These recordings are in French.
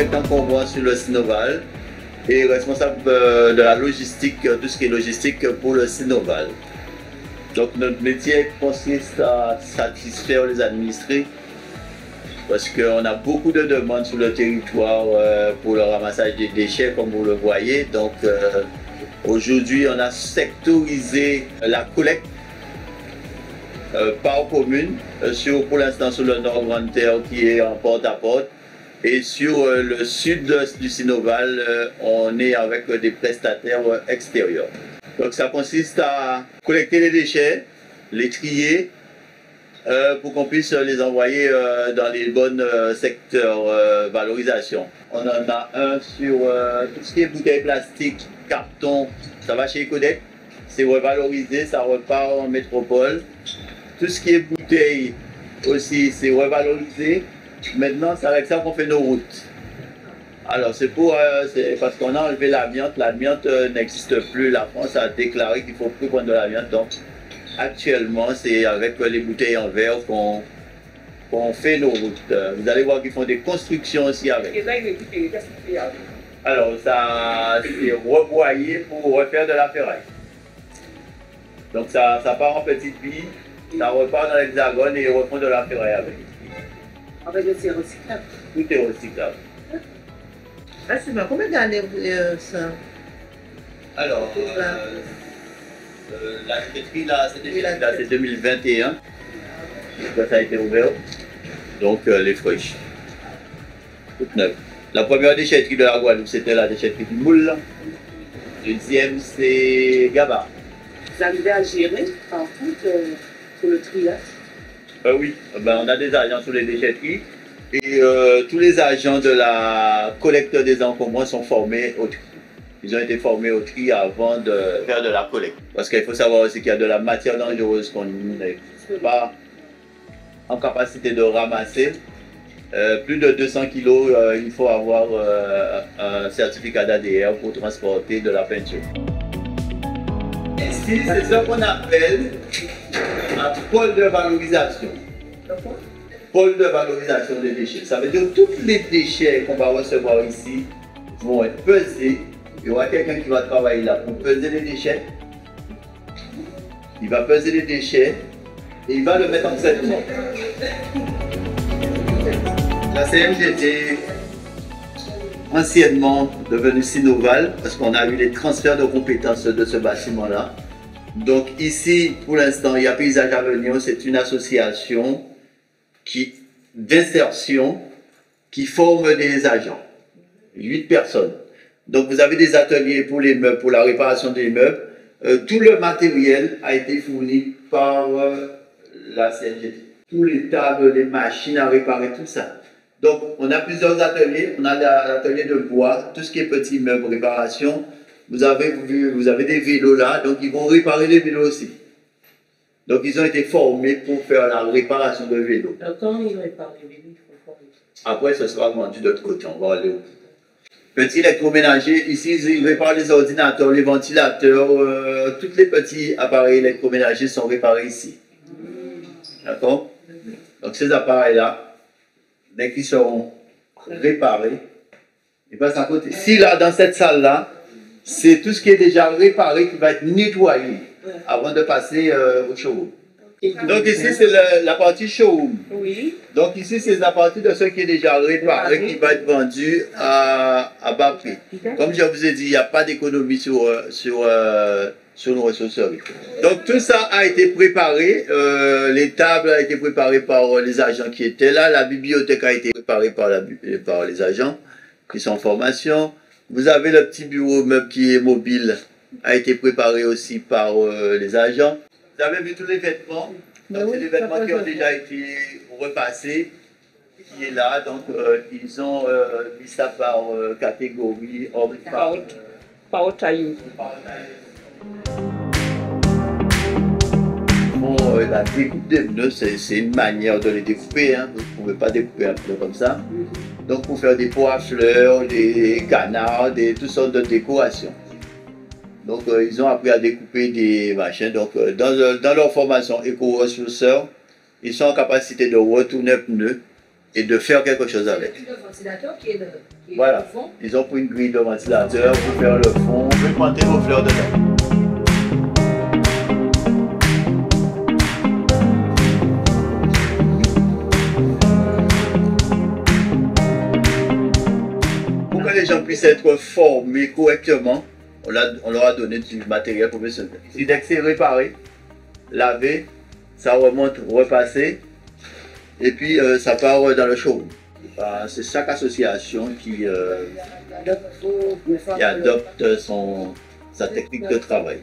collecte encombrants sur le Sinoval et responsable de la logistique, tout ce qui est logistique pour le Sinoval. Donc notre métier consiste à satisfaire les administrés parce qu'on a beaucoup de demandes sur le territoire pour le ramassage des déchets comme vous le voyez. Donc aujourd'hui on a sectorisé la collecte par commune, pour l'instant sur le Nord Grande Terre qui est en porte-à-porte. Et sur le sud du Sinoval, on est avec des prestataires extérieurs. Donc ça consiste à collecter les déchets, les trier, pour qu'on puisse les envoyer dans les bons secteurs valorisation. On en a un sur tout ce qui est bouteilles plastiques, carton, ça va chez Ecodec, c'est revalorisé, ça repart en métropole. Tout ce qui est bouteilles aussi, c'est revalorisé. Maintenant, c'est avec ça qu'on fait nos routes. Alors, c'est parce qu'on a enlevé l'amiante. L'amiante n'existe plus. La France a déclaré qu'il ne faut plus prendre de l'amiante. Donc, actuellement, c'est avec les bouteilles en verre qu'on fait nos routes. Vous allez voir qu'ils font des constructions aussi avec. Alors, ça, c'est reboyé pour refaire de la ferraille. Donc, ça part en petites billes. Ça repart dans l'hexagone et ils refont de la ferraille avec. Avec le c'est recyclable. Tout est recyclable. Ah, c'est bien. Combien d'années ça? Alors, la déchetterie là, c'est 2021. Quand ça a été ouvert. Donc, les friches. Toutes neuves. La première déchetterie de la Guadeloupe, c'était la déchetterie du Moule. Deuxième, c'est Gaba. Vous arrivez à gérer, par contre, pour le triage? Oui, on a des agents sur les déchetteries et tous les agents de la collecte des encombrants sont formés au tri. Ils ont été formés au tri avant de faire de la collecte. Parce qu'il faut savoir aussi qu'il y a de la matière dangereuse qu'on n'est pas en capacité de ramasser. Plus de 200 kilos, il faut avoir un certificat d'ADR pour transporter de la peinture. Ici, c'est ce qu'on appelle un pôle de valorisation. Pôle de valorisation des déchets. Ça veut dire que tous les déchets qu'on va recevoir ici vont être pesés. Il y aura quelqu'un qui va travailler là pour peser les déchets. Il va peser les déchets et il va le mettre en traitement. La CMGT, anciennement devenue Sinoval, parce qu'on a eu les transferts de compétences de ce bâtiment-là. Donc ici, pour l'instant, il y a Paysage à venir, c'est une association d'insertion qui forme des agents, 8 personnes. Donc vous avez des ateliers pour les meubles, pour la réparation des meubles. Tout le matériel a été fourni par la CNGT. Tous les tables, les machines à réparer, tout ça. Donc on a plusieurs ateliers. On a l'atelier de bois, tout ce qui est petits meubles, réparation. Vous avez des vélos là, donc ils vont réparer les vélos aussi. Donc ils ont été formés pour faire la réparation de vélos. Alors quand ils réparent les vélos, il faut former. Après, ce sera vendu de l'autre côté, on va aller au petit électroménager. Ici, ils réparent les ordinateurs, les ventilateurs, tous les petits appareils électroménagers sont réparés ici. D'accord? Donc ces appareils-là, dès qu'ils seront réparés, ils passent à côté. Si là, dans cette salle-là, c'est tout ce qui est déjà réparé qui va être nettoyé avant de passer au showroom. Donc ici, c'est la partie showroom. Oui. Donc ici, c'est la partie de ce qui est déjà réparé qui va être vendu à bas prix. Comme je vous ai dit, il n'y a pas d'économie sur nos ressourceries. Donc tout ça a été préparé. Les tables ont été préparées par les agents qui étaient là. La bibliothèque a été préparée par les agents qui sont en formation. Vous avez le petit bureau meuble qui est mobile, a été préparé aussi par les agents. Vous avez vu tous les vêtements. Donc c'est des vêtements qui ont déjà été repassés, qui est là. Donc ils ont mis ça par catégorie, homme, femme. Par taille. Bon, la découpe des pneus, c'est une manière de les découper. Hein. Vous ne pouvez pas découper un pneu comme ça. Donc pour faire des pots à fleurs, des canards, toutes sortes de décorations. Donc ils ont appris à découper des machins. Donc dans leur formation éco-ressourceurs, ils sont en capacité de retourner un pneu et de faire quelque chose avec. Voilà, ils ont pris une grille de ventilateur pour faire le fond, vous pouvez planter vos fleurs dedans. Pour que les gens puissent être formés correctement, on leur a donné du matériel professionnel. Et dès que c'est réparé, lavé, ça remonte, repassé, et puis ça part dans le showroom. C'est chaque association qui adopte sa technique de travail.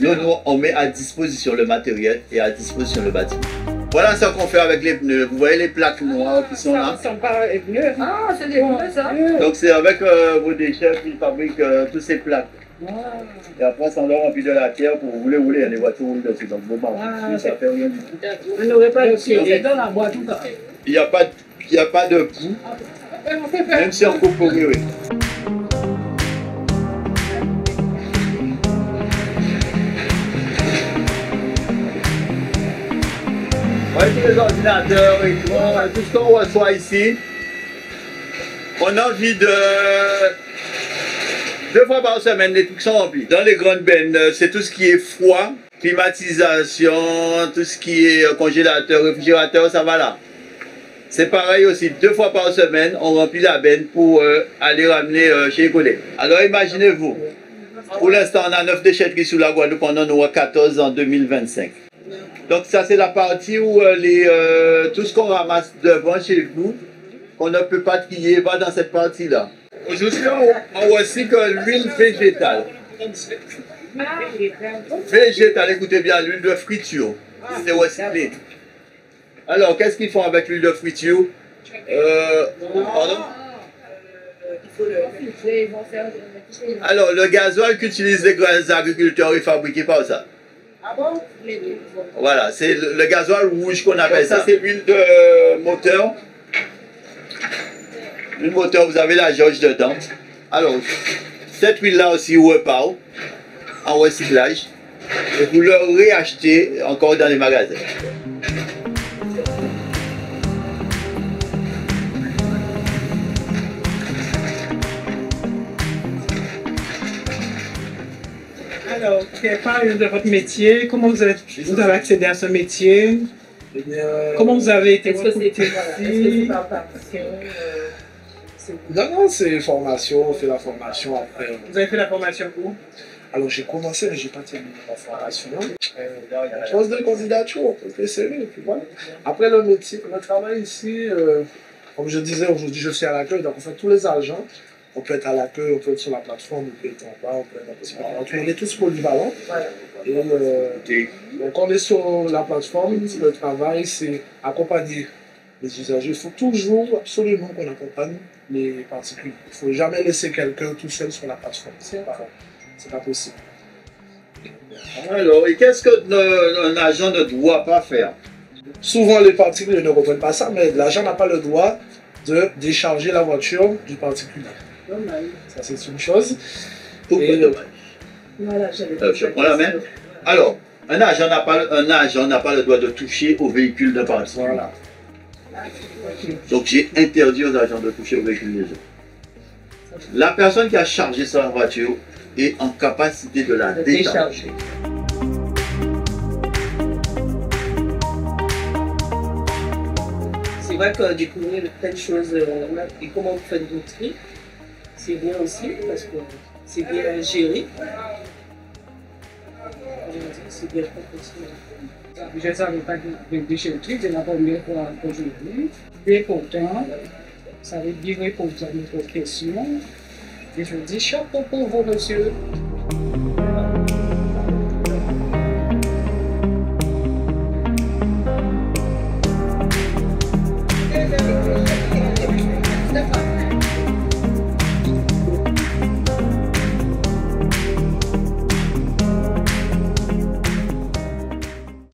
Nous, on met à disposition le matériel et à disposition le bâtiment. Voilà ce qu'on fait avec les pneus. Vous voyez les plaques noires qui sont là? Ce ne sont pas les pneus. Ah, c'est des pneus, ça. Donc c'est avec vos déchets qu'ils fabriquent toutes ces plaques. Et après, ça leur remplit de la terre pour rouler. Il y a des voitures roulent dessus. Donc, bon, ça fait rien du tout. On n'aurait pas de pied. C'est dans la boîte, tout ça. Il n'y a pas de bout, même si on coupe pour mûrir. Voyez tous les ordinateurs et tout ce qu'on reçoit ici. On a envie de 2 fois par semaine, les trucs sont remplis. Dans les grandes bennes, c'est tout ce qui est froid, climatisation, tout ce qui est congélateur, réfrigérateur, ça va là. C'est pareil aussi, 2 fois par semaine, on remplit la benne pour aller ramener chez les collègues. Alors imaginez-vous, pour l'instant on a 9 déchetteries sous la Guadeloupe, on en aura 14 en 2025. Donc ça c'est la partie où tout ce qu'on ramasse devant chez vous, qu'on ne peut pas trier, va dans cette partie-là. Aujourd'hui on recycle l'huile végétale. Végétale, écoutez bien, l'huile de friture, c'est recyclé. Alors, qu'est-ce qu'ils font avec l'huile de friture? Pardon? Alors, le gasoil qu'utilisent les agriculteurs est fabriqué par ça. Voilà, c'est le gasoil rouge qu'on appelle ça. C'est l'huile de moteur. L'huile moteur, vous avez la jauge dedans. Alors, cette huile-là aussi repart en recyclage. Et vous le réachetez encore dans les magasins. Alors, parlez de votre métier. Comment vous avez accédé à ce métier? Comment vous avez été recruté ici? Non, c'est formation, on fait la formation après. Vous avez fait la formation où? Alors j'ai commencé, mais j'ai pas terminé la formation. Poste de candidature, on peut essayer, et puis voilà. Après le métier, le travail ici, comme je disais, aujourd'hui je suis à l'accueil, donc on fait tous les agents. On peut être à l'accueil, on peut être sur la plateforme, on peut être en bas, on peut être un petit peu. On est tous polyvalents. Et donc on est sur la plateforme, le travail c'est accompagner les usagers. Il faut toujours, absolument qu'on accompagne les particuliers. Il ne faut jamais laisser quelqu'un tout seul sur la plateforme. C'est pas possible. Alors, et qu'est-ce qu'un agent ne doit pas faire? Souvent les particuliers ne comprennent pas ça, mais l'agent n'a pas le droit de décharger la voiture du particulier. Ça c'est une chose. Pourquoi dommage? Je prends la main. Alors, un agent n'a pas le droit de toucher au véhicule d'un particulier. Voilà. Donc j'ai interdit aux agents de toucher au véhicule des autres. La personne qui a chargé sa voiture est en capacité de la décharger. C'est vrai que découvrir plein de choses et comment vous faites votre tri, c'est bien aussi parce que c'est bien géré. C'est bien fait. Je ne savais pas de déchetterie, c'est la première fois aujourd'hui. Bien content, ça veut dire répondre à notre question. Et je dis chapeau pour vous, monsieur.